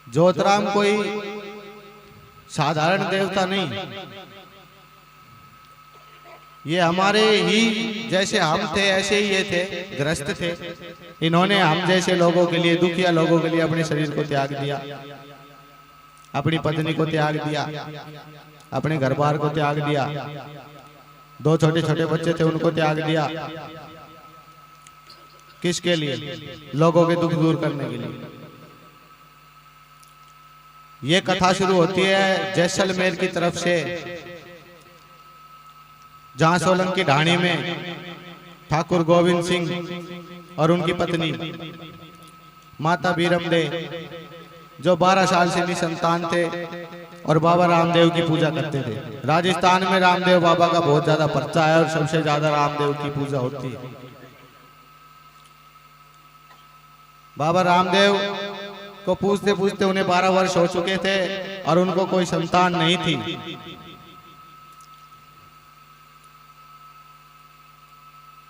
ज्योतिराम कोई साधारण देवता नहीं, ये हमारे ही जैसे हम थे ऐसे ही ये थे, ग्रस्त थे। इन्होंने हम जैसे लोगों के लिए, दुखिया लोगों के लिए अपने शरीर को त्याग दिया, अपनी पत्नी को त्याग दिया, अपने घर बार को त्याग दिया, दो छोटे छोटे बच्चे थे उनको त्याग दिया। किसके लिए? लोगों के दुख दूर करने के लिए। ये कथा शुरू होती है जैसलमेर की तरफ से, जहां सोलंकी ढाणी में ठाकुर गोविंद सिंह और उनकी पत्नी माता बीरमदे, जो 12 साल से निसंतान थे और बाबा रामदेव की पूजा करते थे। राजस्थान में रामदेव बाबा का बहुत ज्यादा पर्चा है और सबसे ज्यादा रामदेव की पूजा होती है। बाबा रामदेव को पूछते पूछते उन्हें 12 वर्ष हो चुके थे और उनको कोई संतान नहीं थी।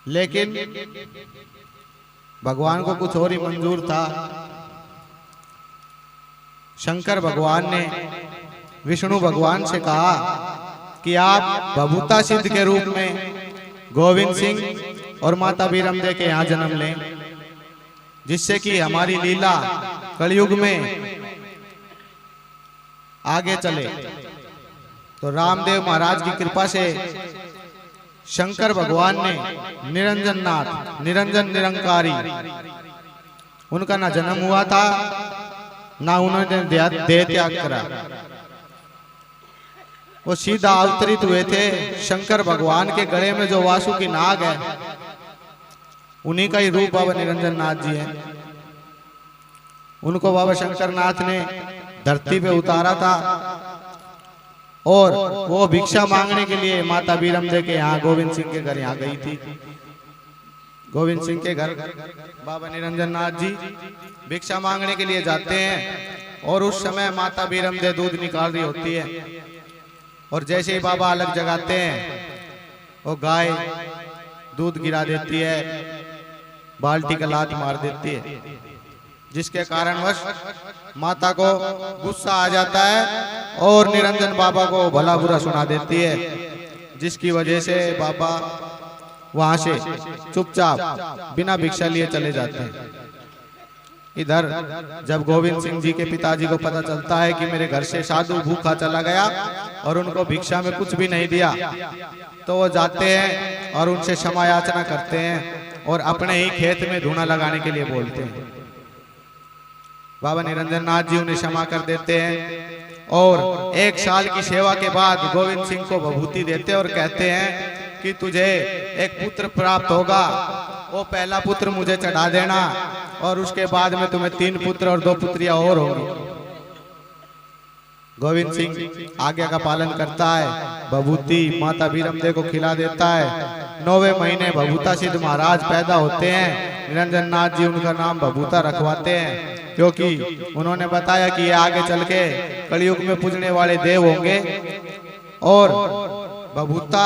लेकिन भगवान को कुछ और ही मंजूर था। शंकर भगवान ने विष्णु भगवान से कहा कि आप बभूता सिद्ध के रूप में गोविंद सिंह और माता बीरमदे के यहाँ जन्म लें, जिससे कि हमारी लीला कलयुग में आगे चले। तो रामदेव महाराज की कृपा से शंकर भगवान ने निरंजन नाथ, निरंजन निरंकारी, उनका ना जन्म हुआ था ना उन्होंने देह त्याग करा। वो सीधा अवतरित हुए थे। शंकर भगवान के गले में जो वासुकी नाग है, उन्हीं का ही रूप बाबा निरंजन नाथ जी है। उनको बाबा शंकर नाथ ने धरती पे उतारा था और वो भिक्षा मांगने के लिए माता बीरमदे के यहाँ गोविंद सिंह के घर यहाँ गई थी। गोविंद सिंह के घर बाबा निरंजन नाथ जी भिक्षा मांगने के लिए जाते हैं और उस समय माता बीरमदे दूध निकाल रही होती है और जैसे ही बाबा अलग जगाते हैं, वो गाय दूध गिरा देती है, बाल्टी का लात मार देती है, जिसके कारणवश माता को गुस्सा आ जाता है और निरंजन बाबा को भला बुरा सुना देती है, जिसकी वजह से बाबा वहां से चुपचाप बिना भिक्षा लिए चले जाते हैं। इधर जब गोविंद सिंह जी के पिताजी को पता चलता है कि मेरे घर से साधु भूखा चला गया और उनको भिक्षा में कुछ भी नहीं दिया, तो वो जाते हैं और उनसे क्षमा याचना करते हैं और अपने ही खेत में धूना लगाने के लिए बोलते हैं। बाबा निरंजन नाथ जी उन्हें क्षमा कर देते हैं और 1 साल की सेवा के बाद गोविंद सिंह को विभूति देते और कहते हैं कि तुझे एक पुत्र प्राप्त होगा, वो पहला पुत्र मुझे चढ़ा देना और उसके बाद में तुम्हें 3 पुत्र और 2 पुत्रियां और होंगी। गोविंद सिंह आज्ञा का पालन करता है, विभूति माता बीरमदे को खिला देता है। 9वें महीने भभूता सिद्ध महाराज पैदा होते हैं। निरंजन नाथ जी उनका नाम भभूता रखवाते हैं, क्योंकि उन्होंने बताया कि ये आगे चल के कलयुग में पूजने वाले देव होंगे और भभूता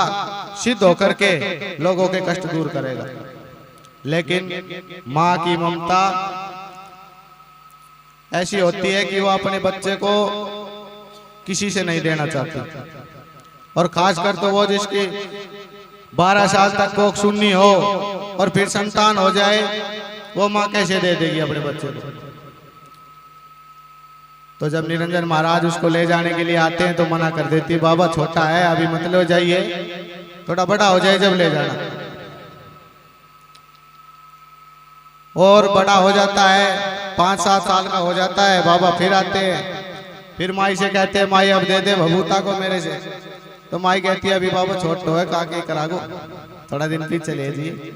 सिद्ध होकर के लोगों के कष्ट दूर करेगा। लेकिन माँ की ममता ऐसी होती है कि वो अपने बच्चे को किसी से नहीं देना चाहती, और खासकर तो वो जिसकी 12 साल तक कोख सुन्नी हो और फिर संतान हो जाए, वो माँ कैसे दे देगी अपने बच्चे को। तो जब निरंजन महाराज उसको ले जाने के लिए आते हैं तो मना कर देती है, बाबा छोटा है अभी मत ले जाइए, थोड़ा बड़ा हो जाए जब ले जाना। और बड़ा हो जाता है, 5-7 साल का हो जाता है, बाबा फिर आते हैं, फिर माई से कहते हैं माई अब दे दे भभूता को मेरे से। तो माई कहती है अभी बाबा छोट तो है, काके करागो, थोड़ा दिन पीछे ले जी।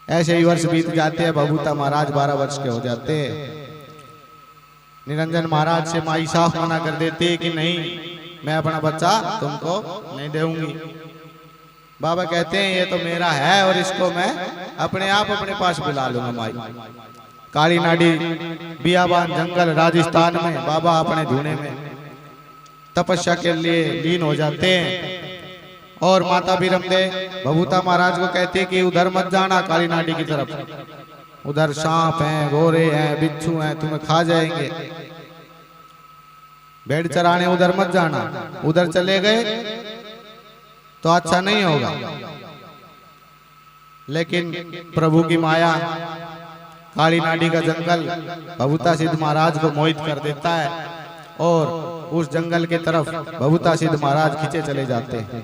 ऐसे ही वर्ष बीत जाते हैं, भभूता महाराज 12 वर्ष के हो जाते हैं। निरंजन महाराज से माई साफ मना कर देती है कि नहीं, मैं अपना बच्चा तुमको नहीं दूंगी। बाबा कहते हैं ये तो मेरा है और इसको मैं अपने आप अपने पास बुला लूंगा। माई काली नाडी बियाबान जंगल राजस्थान में बाबा अपने धूने में तपस्या के लिए लीन हो जाते हैं और माता बीरमदे भभूता महाराज को कहती है कि उधर मत जाना काली नाडी की तरफ, उधर सांप हैं, घोड़े हैं, बिच्छू हैं, तुम्हें खा जाएंगे। भेड़ चराने उधर मत जाना, उधर चले गए तो अच्छा नहीं होगा। लेकिन प्रभु की माया, काली नाडी का जंगल भभूता सिद्ध महाराज को मोहित कर देता है और उस जंगल के तरफ भभूता सिद्ध महाराज खींचे चले जाते हैं।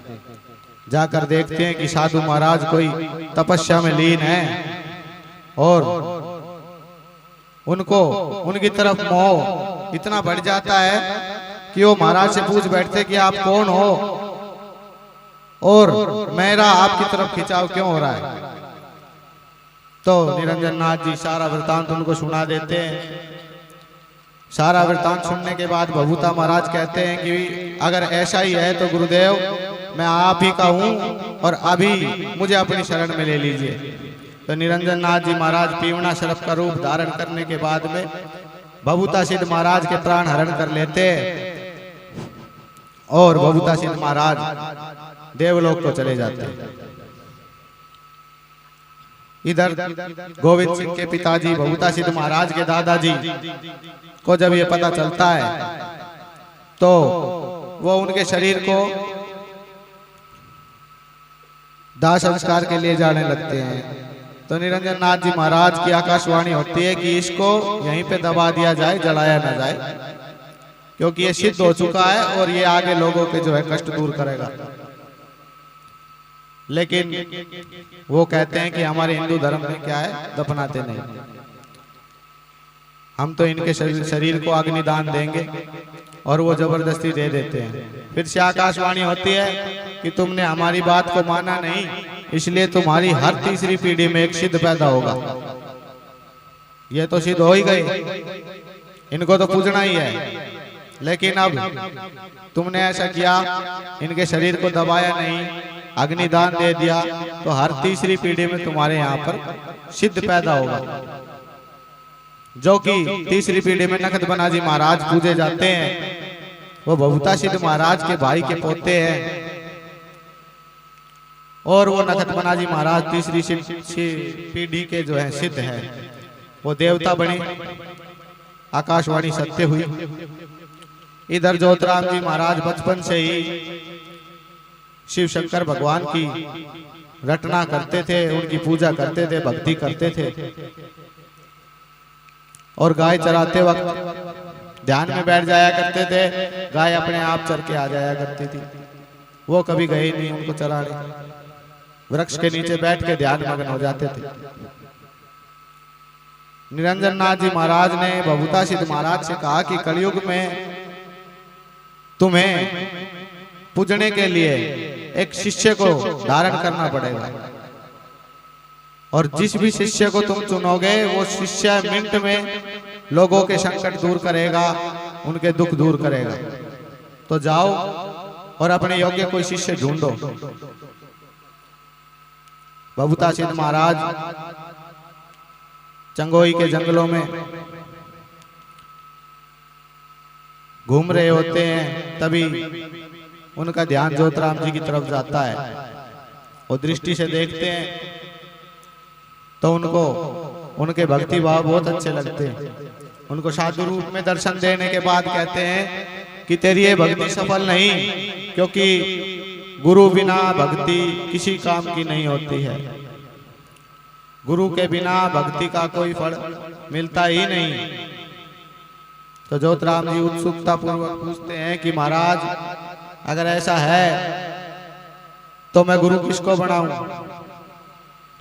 जाकर देखते हैं कि साधु महाराज कोई तपस्या में लीन है और उनको उनकी तरफ मोह इतना बढ़ जाता है कि वो महाराज से पूछ बैठते कि आप कौन हो और मेरा आपकी तरफ खिंचाव क्यों हो रहा है। तो निरंजन नाथ जी सारा वृतांत उनको सुना देते हैं। सारा वृतांत सुनने के बाद भभूता महाराज कहते हैं कि अगर ऐसा ही है तो गुरुदेव मैं आप ही का हूं और अभी मुझे अपनी शरण में ले लीजिए। तो निरंजन नाथ जी महाराज पीवना सर्प का रूप धारण करने के बाद में भभूता सिद्ध महाराज के प्राण हरण कर लेते और भभूता सिद्ध महाराज देवलोक को चले जाते हैं। इधर गोविंद सिंह के पिताजी भभूता सिद्ध महाराज के दादाजी को जब ये पता चलता है तो वो उनके शरीर को दाह संस्कार के लिए जाने लगते हैं। तो निरंजन नाथ जी महाराज की आकाशवाणी होती है कि इसको यहीं पे दबा दिया जाए, जलाया ना जाए, क्योंकि ये सिद्ध हो चुका है और ये आगे लोगों के जो है कष्ट दूर करेगा। लेकिन वो कहते हैं कि हमारे हिंदू धर्म में क्या है, दफनाते नहीं, हम तो इनके शरीर को अग्निदान देंगे और वो जबरदस्ती दे देते हैं। फिर से आकाशवाणी होती है कि तुमने हमारी बात को माना नहीं, इसलिए तुम्हारी हर तीसरी पीढ़ी में एक सिद्ध पैदा होगा। ये तो सिद्ध हो ही गए, इनको तो पूजना ही है, लेकिन अब तुमने ऐसा किया, इनके शरीर को दबाया नहीं, अग्निदान दे दिया, तो हर तीसरी पीढ़ी में तुम्हारे यहाँ पर सिद्ध पैदा होगा। जो कि तीसरी पीढ़ी में नखत बनाजी महाराज पूजे जाते हैं, वो भभूता सिद्ध महाराज के भाई के पोते हैं और वो नखत बनाजी महाराज तीसरी पीढ़ी के जो है सिद्ध है, वो देवता बने। आकाशवाणी सत्य हुई। इधर ज्योतिराम जी महाराज बचपन से ही शिव शंकर भगवान की रटना करते थे, उनकी पूजा करते थे, भक्ति करते थे और गाय चराते वक्त ध्यान में बैठ जाया करते थे। गाय अपने आप चर के आ जाया करती थी, वो कभी गए नहीं उनको चराने, वृक्ष के नीचे बैठ के ध्यान मग्न हो जाते थे। निरंजन नाथ जी महाराज ने भभूता सिद्ध महाराज से कहा कि कलयुग में तुम्हें पूजने के लिए एक शिष्य को धारण करना पड़ेगा और जिस भी शिष्य को तुम चुनोगे वो शिष्य मिनट में लोगों के संकट दूर करेगा, उनके दुख दूर करेगा। तो जाओ और अपने योग्य कोई शिष्य ढूंढो। भभूता सिद्ध महाराज चंगोई के जंगलों में घूम रहे होते हैं, तभी उनका ध्यान ज्योतिराम जी की तरफ जाता है और दृष्टि से देखते हैं तो उनको उनके भक्ति भाव बहुत अच्छे लगते हैं। उनको साधु रूप में दर्शन देने के बाद कहते हैं कि तेरी ये भक्ति सफल नहीं, क्योंकि गुरु बिना भक्ति किसी काम की नहीं होती है। गुरु के बिना भक्ति का कोई फल मिलता ही नहीं। तो ज्योतिराम जी उत्सुकता पूर्वक पूछते हैं कि महाराज अगर ऐसा है तो मैं गुरु किसको बनाऊं?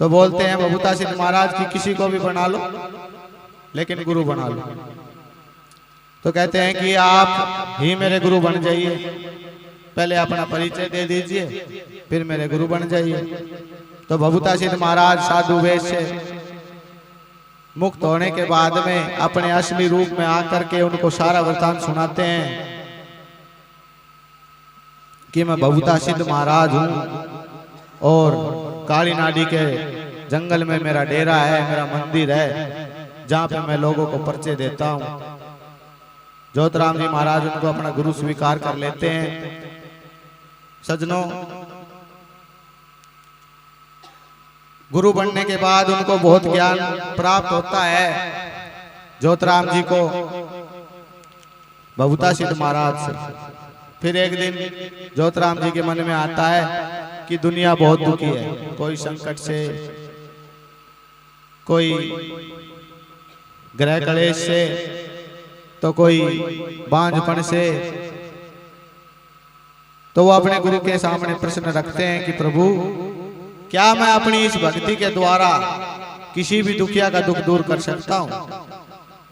तो बोलते हैं भभूता सिद्ध महाराज की किसी को भी बना लो, लेकिन गुरु बना लो। तो कहते हैं कि आप ही मेरे गुरु बन जाइए, पहले अपना परिचय दे दीजिए, फिर मेरे गुरु बन जाइए। तो भभूता सिद्ध महाराज साधु वेश से मुक्त होने के बाद में अपने असली रूप में आकर के उनको सारा वृतांत सुनाते हैं कि मैं भभूता सिद्ध महाराज हूँ और काली नाडी के जंगल में मेरा डेरा है, मेरा मंदिर है, जहाँ पे मैं लोगों को परिचय देता हूँ। ज्योतिराम जी महाराज उनको अपना गुरु स्वीकार कर लेते हैं। सज्जनों, गुरु बनने के बाद उनको बहुत ज्ञान प्राप्त होता है। ज्योतराम जी को भभुता सिद्ध महाराज से। फिर एक दिन ज्योतराम जी के मन में आता है कि दुनिया बहुत दुखी है, कोई संकट से, कोई ग्रह कलेश से, तो कोई बांझपन से। तो वो अपने गुरु के सामने प्रश्न रखते हैं कि प्रभु, क्या मैं अपनी इस भक्ति के द्वारा किसी भी दुखिया का दुख दूर कर सकता हूँ?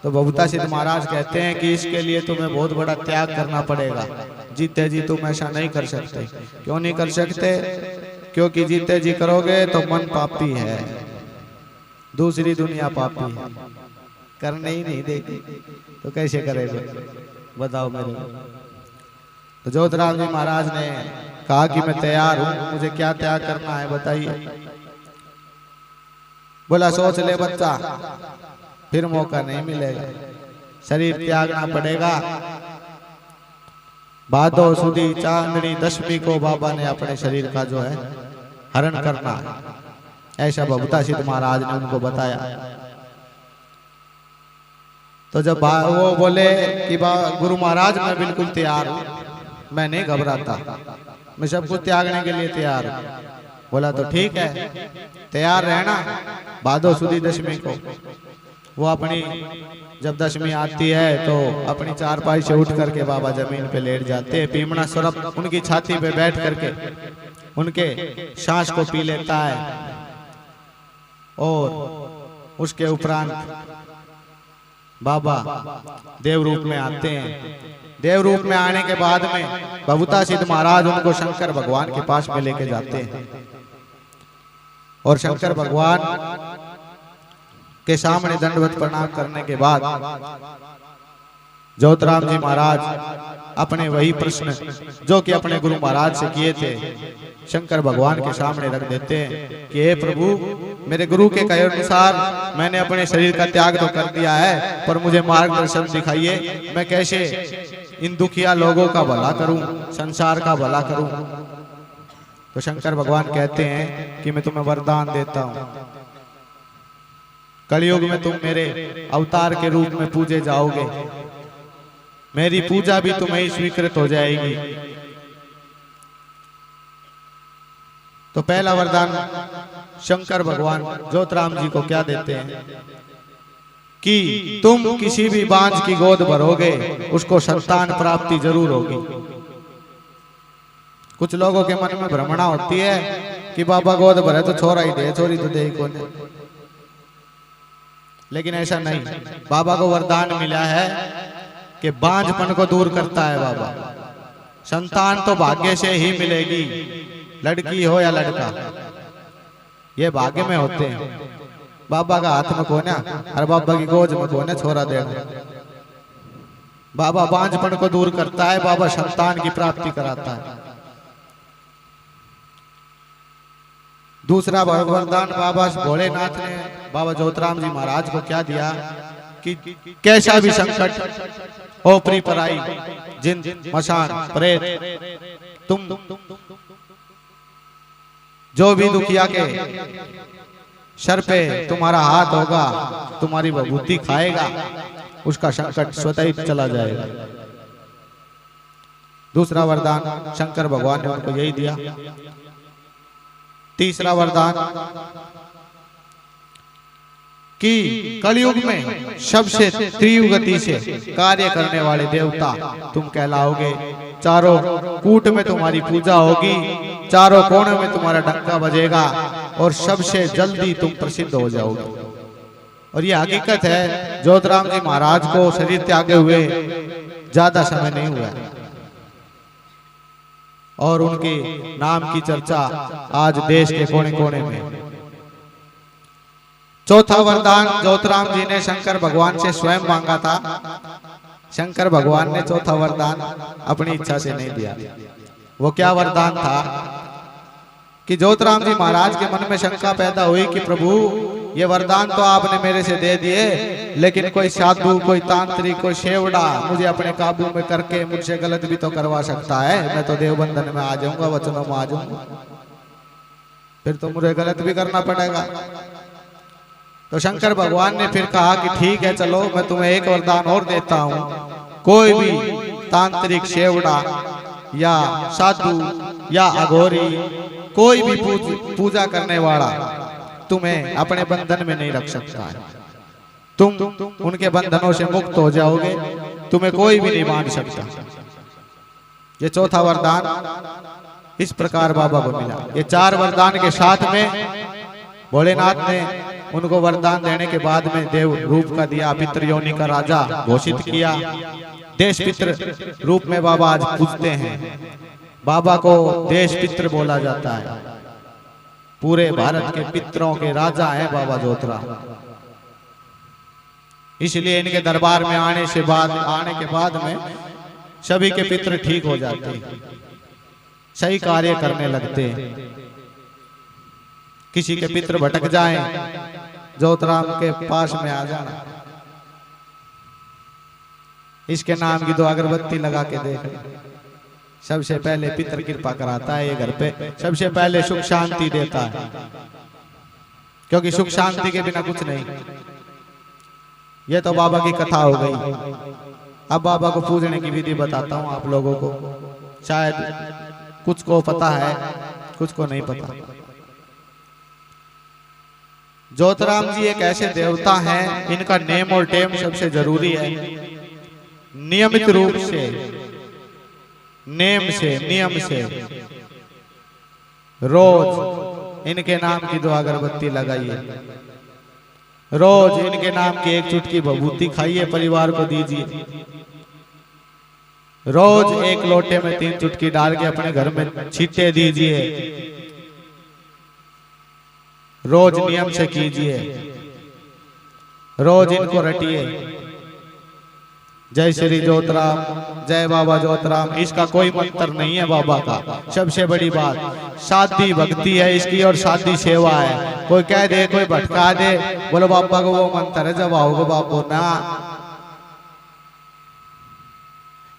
तो भभुता सिद्ध महाराज कहते हैं कि इसके लिए तुम्हें बहुत बड़ा त्याग करना पड़ेगा, जीते जी तुम ऐसा नहीं कर सकते। क्यों नहीं कर सकते? क्योंकि जीते जी करोगे तो मन पापी है, दूसरी दुनिया पापी है, करने ही नहीं देगी, तो कैसे करेगा बताओ मेरे को। तो ज्योतराम जी महाराज ने कहा कि मैं तैयार हूं, मुझे क्या त्याग करना है बताइए। बोला सोच ले बच्चा, फिर मौका नहीं मिलेगा, शरीर त्यागना पड़ेगा। भादो सुदी चांदनी दशमी को बाबा ने अपने शरीर का जो है हरण करना है, ऐसा भभुता सिद्ध महाराज ने उनको बताया। तो जब वो बोले कि गुरु महाराज मैं बिल्कुल तैयार हूं, मैं नहीं घबराता, मैं सब कुछ त्यागने के लिए तैयार हूं। बोला तो ठीक है, तैयार रहना। भादो सुदी दशमी को वो अपनी जब दशमी आती है तो अपनी चारपाई से उठ करके बाबा जमीन पे लेट जाते हैं। पीमना स्वरूप उनकी छाती पे बैठ करके उनके सांस को पी लेता है। और उसके उपरांत बाबा देव रूप में आते हैं। देव रूप में आने के बाद में भभुता सिद्ध महाराज उनको शंकर भगवान के पास में लेके जाते हैं। और शंकर भगवान के सामने दंडवत प्रणाम करने के बाद ज्योतराम जी महाराज अपने वही प्रश्न जो कि अपने गुरु महाराज से किए थे शंकर भगवान के सामने रख देते हैं कि हे प्रभु, मेरे गुरु के कहे अनुसार मैंने अपने शरीर का त्याग तो कर दिया है, पर मुझे मार्गदर्शन दिखाइए, मैं कैसे इन दुखिया लोगों का भला करूं, संसार का भला करूं। तो शंकर भगवान कहते हैं कि मैं तुम्हें वरदान देता हूं, कलयुग में तुम मेरे अवतार के रूप में पूजे जाओगे, मेरी पूजा भी तुम्हें ही स्वीकृत हो जाएगी। तो पहला वरदान शंकर भगवान ज्योतराम जी को क्या देते हैं कि तुम किसी भी बांझ की गोद भरोगे उसको संतान प्राप्ति जरूर होगी। कुछ लोगों के मन में भ्रमणा होती है कि बाबा गोद भरे तो छोरा ही दे, छोरी तो दे ही कौन। लेकिन ऐसा नहीं, बाबा को वरदान मिला है कि बांझपन को दूर करता है बाबा। संतान तो भाग्य से ही मिलेगी, लड़की हो या लड़का, ये भाग्य में होते हैं। बाबा का हाथ में कोना और बाबा की गोद में कोना छोरा देना। बाबा बांझपन को दूर करता है, बाबा संतान की प्राप्ति कराता है। दूसरा वरदान बाबा भोलेनाथ ने बाबा ज्योतराम जी महाराज को क्या दिया कि कैसा भी संकट हो, परी पराई, जिन मशान प्रेत, तुम जो भी दुखिया के सर पे तुम्हारा हाथ होगा, तुम्हारी विभूति खाएगा, उसका संकट स्वतः ही चला जाएगा। दूसरा वरदान शंकर भगवान ने उनको यही दिया। तीसरा वरदान कि कलयुग में सबसे तीव्र गति से कार्य करने वाले देवता तुम कहलाओगे। चारों कूट में तुम्हारी पूजा होगी, चारों कोने में तुम्हारा डंका बजेगा और सबसे जल्दी तुम प्रसिद्ध हो जाओगे। और ये हकीकत है, ज्योतराम जी महाराज को शरीर त्यागे हुए ज्यादा समय नहीं हुआ और उनके नाम की चर्चा आज देश के कोने कोने में। चौथा वरदान ज्योतराम जी ने शंकर भगवान से स्वयं मांगा था। शंकर भगवान ने चौथा वरदान अपनी इच्छा से नहीं दिया। वो क्या वरदान था कि ज्योतराम जी महाराज के मन में शंका पैदा हुई कि प्रभु, ये वरदान तो आपने मेरे से दे दिए, लेकिन कोई साधु, कोई तांत्रिक, कोई शेवड़ा मुझे अपने काबू में करके मुझसे गलत भी तो करवा सकता है। मैं तो देवबंधन में आ जाऊंगा, वचनों में आ जाऊंगा। फिर तो मुझे गलत भी करना पड़ेगा। तो शंकर भगवान ने फिर कहा कि ठीक है, चलो मैं तुम्हें एक वरदान और देता हूं। कोई भी तांत्रिक, शेवड़ा या साधु या अघोरी, कोई भी पूजा करने वाला तुम्हें अपने बंधन में नहीं रख सकता है। तुम उनके बंधनों से मुक्त हो जाओगे, तुम्हें कोई भी नहीं बांध सकता। ये चौथा वरदान इस प्रकार बाबा को मिला। ये 4 वरदान के साथ में भोलेनाथ ने उनको वरदान देने के बाद में देव रूप का दिया, पितृ योनि का राजा घोषित किया। देश पितृ रूप में बाबा आज पूजते हैं। बाबा को देश पितृ बोला जाता है। पूरे भारत के पितरों के राजा हैं बाबा जोतरा। इसलिए इनके दरबार में आने के बाद में सभी के पितृ ठीक हो जाते हैं, सही कार्य करने लगते हैं। किसी के पितृ भटक जाएं, जोतराम के पास में आ जाना, इसके नाम की 2 अगरबत्ती लगा के देख। सबसे पहले पितृ कृपा कराता है ये घर पे, सबसे पहले सुख शांति देता है, क्योंकि सुख शांति के बिना कुछ नहीं। ये तो बाबा की कथा हो गई। अब बाबा को पूजने की विधि बताता हूँ आप लोगों को। शायद कुछ को पता है, कुछ को नहीं पता। जोतराम जी एक ऐसे देवता हैं, इनका नेम और टेम सबसे जरूरी है। नियमित रूप से, नियम से रोज इनके नाम की 2 अगरबत्ती लगाइए। रोज इनके नाम की 1 चुटकी भभूति खाइए, परिवार को दीजिए। रोज 1 लोटे में 3 चुटकी डाल के अपने घर में छींटे दीजिए। रोज नियम से कीजिए, रोज इनको रटिए। जय श्री जोतराम, जय बाबा जोतराम। इसका कोई मंत्र नहीं है बाबा का। सबसे बड़ी बात साधी भक्ति है इसकी और साधी सेवा है। कोई कह दे, कोई भटका दे, बोलो बाबा को वो मंत्र है, जब आओगे बाबू ना।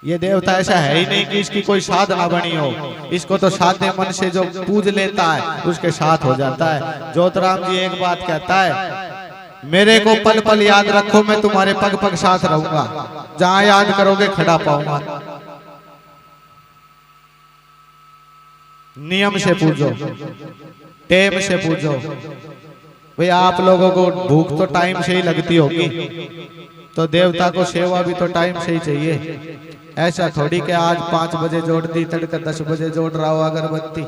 ये देवता ऐसा है ही नहीं कि इसकी कोई साधना बनी हो। इसको तो साधे मन से जो पूज लेता है उसके साथ हो जाता है। जोतराम जी एक बात कहता है, मेरे को पल पल याद रखो, मैं तुम्हारे पग पग साथ रहूंगा, जहां याद करोगे खड़ा पाऊंगा। नियम से पूजो, टेम से पूजो। भाई आप लोगों को भूख तो टाइम से ही लगती होगी, तो देवता को सेवा भी तो टाइम से ही चाहिए। ऐसा थोड़ी कि आज 5 बजे जोड़ दी, तड़के 10 बजे जोड़ रहा हो अगरबत्ती,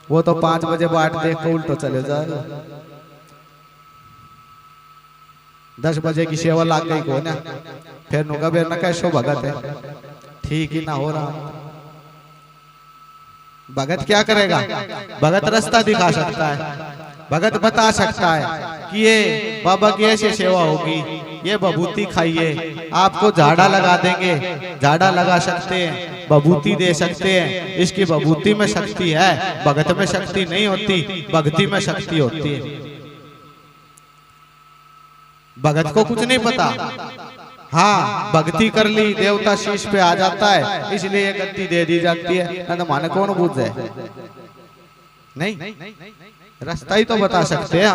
वो तो 5 बजे बाट देख को उल्टो चले जाएगा। 10 बजे की सेवा लाग गई को ना, फिर नुका बेर न कैसो भगत है, ठीक ही ना हो रहा। भगत क्या करेगा? भगत रास्ता दिखा सकता है, भगत बता सकता है कि ये बाबा की ऐसी सेवा होगी, ये बभूति खाइए। आपको झाड़ा लगा देंगे, झाड़ा लगा सकते हैं, बभूति दे सकते हैं। इसकी बभूति में शक्ति है, भगत में शक्ति नहीं होती, भक्ति में शक्ति होती है। भगत को कुछ नहीं पता, हाँ भक्ति कर ली, देवता शीश पे आ जाता है, इसलिए ये गद्दी दे दी जाती है। ना माने कौन बूझ जाए? नहीं, रास्ता ही तो बता सकते हैं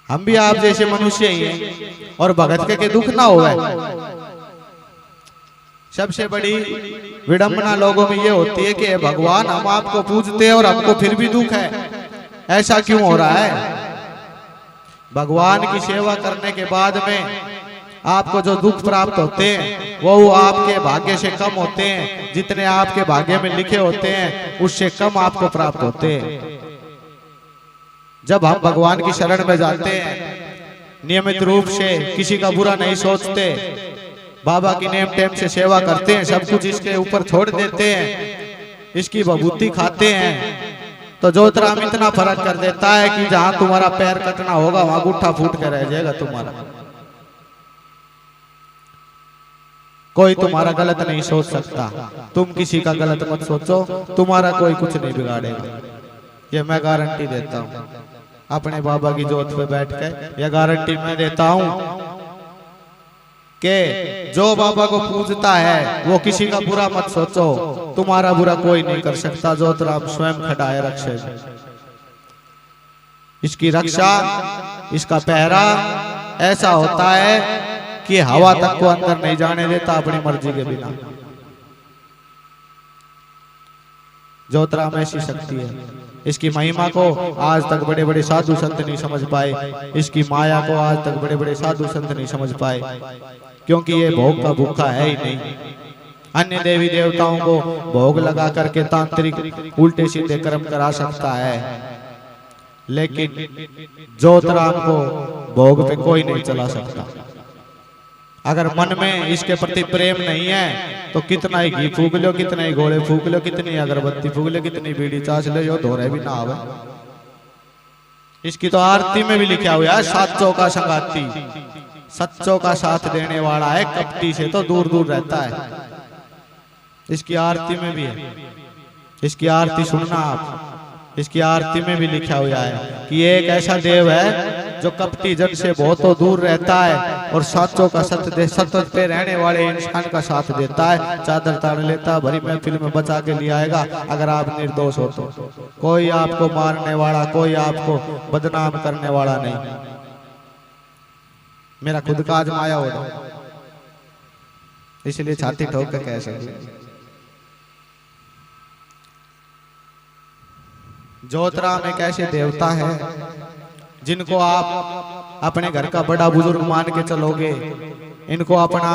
हम भी आप जैसे मनुष्य ही हैं, और भगत के दुख ना होवे। सबसे बड़ी विडंबना लोगों में ये होती है कि भगवान हम आपको पूजते हैं और हमको फिर भी दुख है, ऐसा क्यों हो रहा है? भगवान की सेवा करने के बाद में आपको जो दुख प्राप्त होते हैं वो आपके भाग्य से कम होते हैं। जितने आपके भाग्य में लिखे होते हैं उससे कम आपको प्राप्त होते हैं। जब हम भगवान की शरण में जाते हैं, नियमित रूप से किसी का बुरा नहीं सोचते, बाबा की नेम टेम से सेवा करते हैं, सब कुछ इसके ऊपर छोड़ देते हैं, इसकी बभूति खाते हैं, तो जोतराम इतना फर्क कर देता है कि जहां तुम्हारा पैर कटना होगा वहां गुट्ठा फूट के रह जाएगा तुम्हारा। कोई तुम्हारा गलत नहीं सोच सकता, तुम किसी का गलत मत सोचो, तुम्हारा कोई कुछ नहीं बिगाड़ेगा। ये मैं गारंटी देता हूँ, अपने बाबा की जोत पे बैठ के यह गारंटी मैं देता हूँ कि जो बाबा को पूजता है वो किसी का बुरा मत सोचो, तुम्हारा बुरा कोई नहीं कर सकता, ज्योतिराम स्वयं खड़ाए रक्षे। इसकी रक्षा, इसका पहरा ऐसा होता है कि हवा तक को अंदर नहीं जाने देता अपनी मर्जी के बिना। ज्योतिराम ऐसी शक्ति है। इसकी महिमा को आज तक बड़े बड़े साधु संत नहीं समझ पाए, इसकी माया को आज तक बड़े बड़े साधु संत नहीं समझ पाए, क्योंकि ये भोग का भूखा है ही नहीं। अन्य देवी देवताओं को भोग लगा करके तांत्रिक उल्टे सीधे कर्म करा सकता है, लेकिन ज्योतिराम को भोग पे कोई नहीं चला सकता। अगर मन में इसके प्रति प्रेम नहीं है तो कितना ही घी फूक लो, कितना ही घोड़े फूक लो, कितनी अगरबत्ती फूक लो, कितनी बीड़ी चाच लो, यो धोरे भी ना आवे। इसकी तो आरती में भी लिखा हुआ है, साचों का संगाती, सच्चों का साथ देने वाला है, कपटी से तो दूर दूर रहता है। इसकी आरती में भी है, इसकी आरती सुनना आप, इसकी आरती में भी लिखा हुआ है कि ये एक ऐसा देव है जो कपटी जन से बहुत दूर रहता है और साचों का सतत पे रहने वाले इंसान का साथ देता है। चादर ताड़ लेता, भरी महफिल में बचा के ले आएगा अगर आप निर्दोष हो तो। कोई आपको मारने वाला, कोई आपको बदनाम करने वाला नहीं। मेरा खुद का आजमाया होगा, इसलिए छाती ठोक के कह सकते। ज्योतिराम एक ऐसे देवता है जिनको आप अपने घर का बड़ा बुजुर्ग मान के चलोगे, इनको अपना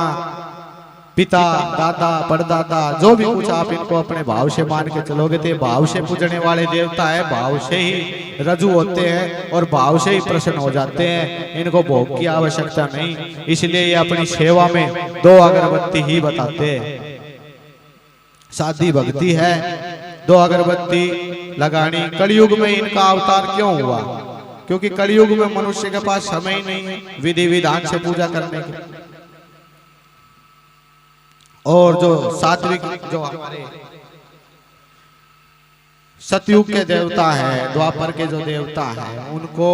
पिता, दादा, परदादा, जो भी कुछ आप इनको अपने भाव से मान के चलोगे तो भाव से पूजने वाले देवता है, भाव से ही रजू होते हैं और भाव से ही प्रसन्न हो जाते हैं। इनको भोग की आवश्यकता नहीं, इसलिए ये अपनी सेवा में 2 अगरबत्ती ही बताते हैं। सादी भक्ति है, 2 अगरबत्ती लगानी। कलयुग में इनका अवतार क्यों हुआ? क्योंकि कलयुग में मनुष्य के पास समय ही नहीं है विधि विधान से पूजा करने के। और जो सात्विक, जो हमारे सतयुग के देवता हैं, द्वापर के जो देवता हैं, उनको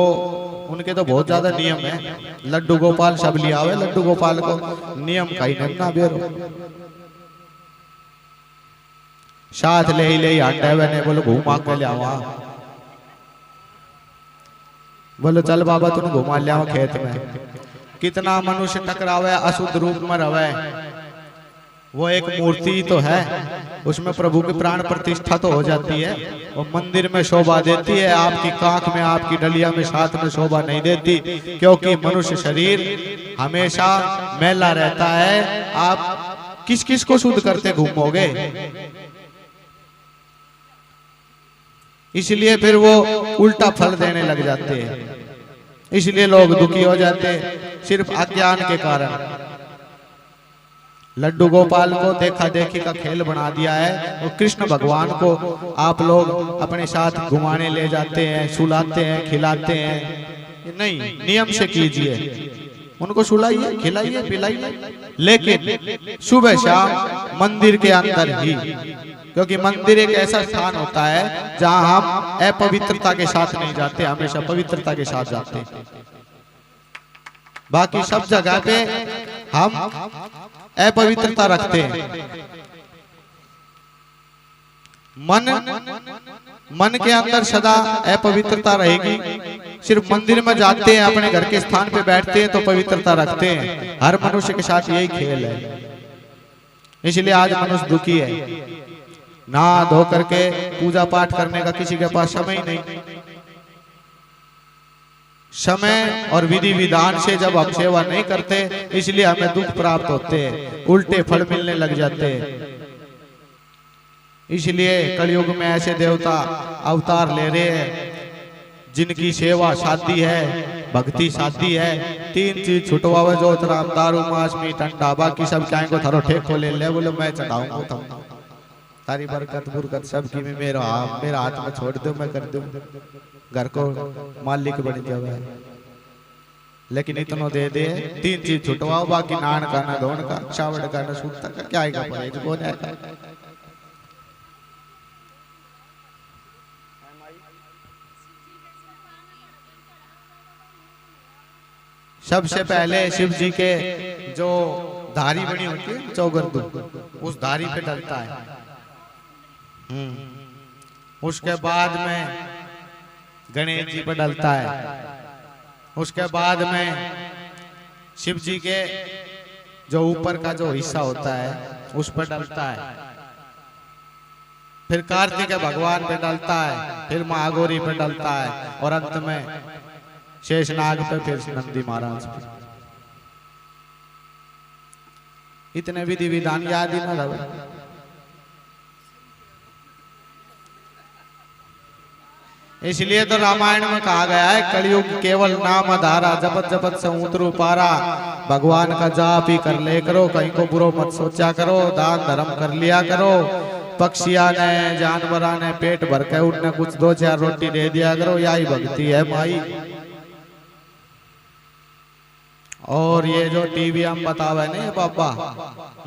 उनके तो बहुत ज्यादा नियम है। लड्डू गोपाल सब लिया हुआ, लड्डू गोपाल को नियम का ही नन्ना बेरो साथ ले आटे बने, बोलो घुमा के लिया, बोलो चल बाबा तुम घुमा लिया खेत में। कितना मनुष्य टकरावे, अशुद्ध रूप में रवे, वो एक मूर्ति तो है, उसमें प्रभु की प्राण प्रतिष्ठा तो हो जाती है, वो मंदिर में शोभा देती है, आपकी कांख में, आपकी डलिया में, साथ में शोभा नहीं देती, क्योंकि मनुष्य शरीर हमेशा मैला रहता है। आप किस किस को शुद्ध करते घूमोगे? इसलिए फिर वो उल्टा फल देने लग जाते हैं, इसलिए लोग दुखी हो जाते हैं सिर्फ अज्ञान के कारण। लड्डू गोपाल को देखा देखी का खेल बना दिया है। वो कृष्ण भगवान को आप लोग अपने साथ घुमाने ले जाते हैं, सुलाते हैं, खिलाते हैं। नहीं, नियम से कीजिए, उनको सुलाइए, खिलाइए, पिलाइए, लेकिन सुबह शाम मंदिर के अंदर ही, क्योंकि मंदिर एक ऐसा स्थान होता है जहां हम अपवित्रता के साथ नहीं जाते, हमेशा पवित्रता के साथ जाते हैं। बाकी सब जगह पे हम अपवित्रता रखते हैं। मन के अंदर सदा अपवित्रता रहेगी। सिर्फ मंदिर में जाते हैं, अपने घर के स्थान पे बैठते हैं तो पवित्रता रखते हैं। हर मनुष्य के साथ यही खेल है, इसलिए आज मनुष्य दुखी है। नहा धो करके पूजा पाठ करने का किसी के पास समय नहीं। समय और विधि विधान से जब हम सेवा नहीं करते, इसलिए हमें दुख प्राप्त होते हैं, उल्टे फल मिलने लग जाते हैं। इसलिए कलयुग में ऐसे देवता अवतार ले रहे हैं जिनकी सेवा शादी है, भक्ति शादी है। 3 चीज छुटवावे ज्योतिराम, दारू, मांस, मीट, अंडा, बाकी सब चाहे को थारो ठेक को ले ले, बोले मैं चढ़ाऊंगा तुम, तारी बरकत बुरकत सब की मेरा हाथ में छोड़ दो, मैं कर दूं, घर को मालिक बन जावे। लेकिन इतना दे दे, 3 चीज छुटवाओ, बाकी नान का, ना धोन का, चावड़ का, ना सूता का, क्या आएगा पड़ेगा, कौन आएगा? सबसे पहले शिव जी के जो धारी बनी होती है चौगर्दू, उस धारी पे डलता है। उसके बाद में गणेश जी पे डलता है। उसके बाद में शिव जी के जो ऊपर का जो हिस्सा होता है उस पर डलता है। फिर कार्तिक भगवान पे डलता है, फिर महागौरी पे डलता है और अंत में शेषनाग पे, फिर नंदी महाराज पे। इतने विधि विधान याद ही ना रहे। इसलिए तो रामायण में कहा गया है कलयुग केवल नाम आधारा, जपत जपत से उतरू पारा। भगवान का जाप ही कर ले करो, कहीं को बुरो मत सोचा करो, दान धर्म कर लिया करो। पक्षिया ने जानवरा ने पेट भर के उन्हें कुछ 2-4 रोटी दे दिया करो, यही भक्ति है माई। और ये जो टीवी हम बतावे नहीं बाबा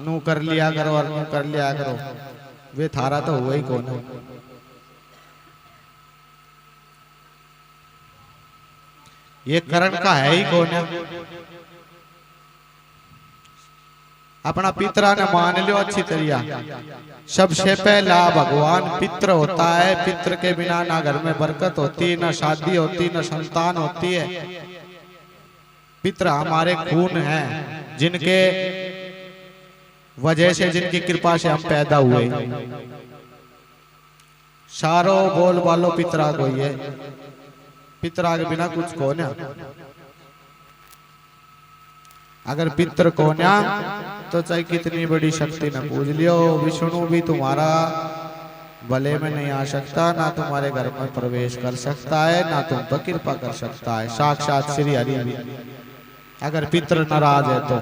नू कर लिया करो और नू कर लिया करो, वे थारा तो हुआ ही कौन है। ये करण का है ही कौन है। अपना पितरा ने मान लियो अच्छी तरह। सबसे पहला भगवान पित्र होता है। पित्र के बिना ना घर में बरकत होती, ना शादी होती, ना संतान होती है। पित्र हमारे खून हैं, जिनके वजह से, जिनकी कृपा से हम पैदा हुए। सारो बोल वालो पितरा को ही है, पितरा के बिना कुछ कौन है। अगर पित्र कौन है तो चाहे कितनी बड़ी शक्ति न पूज लियो, विष्णु भी तुम्हारा भले में नहीं आ सकता, ना तुम्हारे घर में प्रवेश कर सकता है, ना तुम पर कृपा कर सकता है। साक्षात श्री हरि भी अगर पित्र नाराज है तो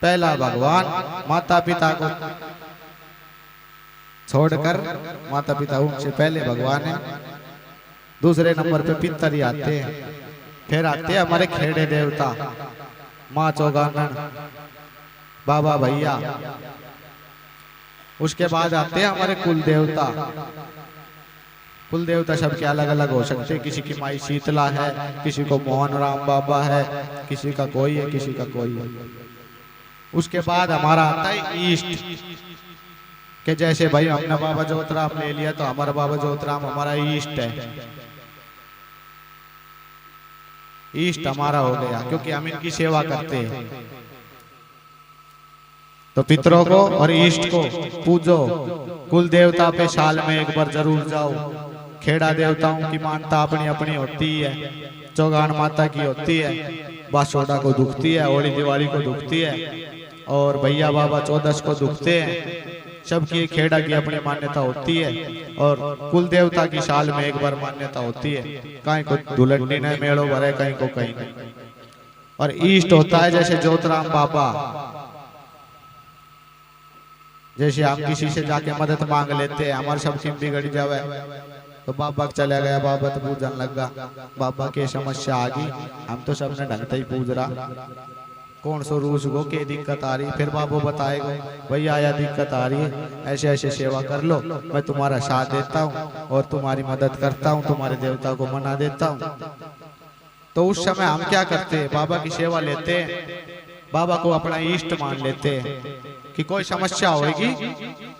पहला भगवान माता पिता को छोड़कर, माता पिता उनसे पहले भगवान है। दूसरे नंबर पे पितर ही आते हैं, फिर आते हैं हमारे खेड़े देवता, माँ चौगानन, बाबा भैया। उसके बाद आते हैं हमारे कुल देवता। कुल देवता सबके अलग अलग हो सकते हैं, किसी की माई शीतला है, किसी को मोहन राम बाबा है, किसी का कोई है, किसी का कोई है। उसके बाद हमारा आता है ईष्ट, कि जैसे भाई हमने बाबा ज्योतिराम ले लिया तो हमारा बाबा ज्योतिराम हमारा ईष्ट है। ईष्ट हमारा हो गया क्योंकि हम इनकी सेवा करते हैं। तो पितरों को और ईष्ट को पूजो। कुल देवता पे साल में एक बार जरूर जाओ। खेड़ा देवताओं की मानता अपनी अपनी होती है। चौगान माता की होती है, बासोड़ा को दुखती है, होली दिवाली को दुखती है, और भैया बाबा 14 को दुखते हैं। सबकी खेड़ा की अपनी मान्यता होती है और कुल देवता की साल में एक बार मान्यता होती है। कहीं को दुलंडी ने मेड़ो भरे, कहीं को कहीं नहीं। और ईष्ट होता है जैसे ज्योतिराम बाबा, जैसे हम किसी से जाके मदद मांग लेते हैं, हमारे सब की बिगड़ जावे तो बाबा चला गया, बाबा तो पूजन लगा, बाबा की समस्या आ गई, हम तो सबने ढंग से ही पूज रहा, कौन सो रूस गो के दिक्कत आ रही, फिर बाबू बताएगा भैया आया दिक्कत आ रही है, ऐसे ऐसे सेवा कर लो, मैं तुम्हारा साथ देता हूँ और तुम्हारी मदद करता हूँ, तुम्हारे देवता को मना देता हूँ। तो उस समय हम क्या करते हैं, बाबा की सेवा लेते हैं, बाबा को अपना इष्ट मान लेते हैं कि कोई समस्या होगी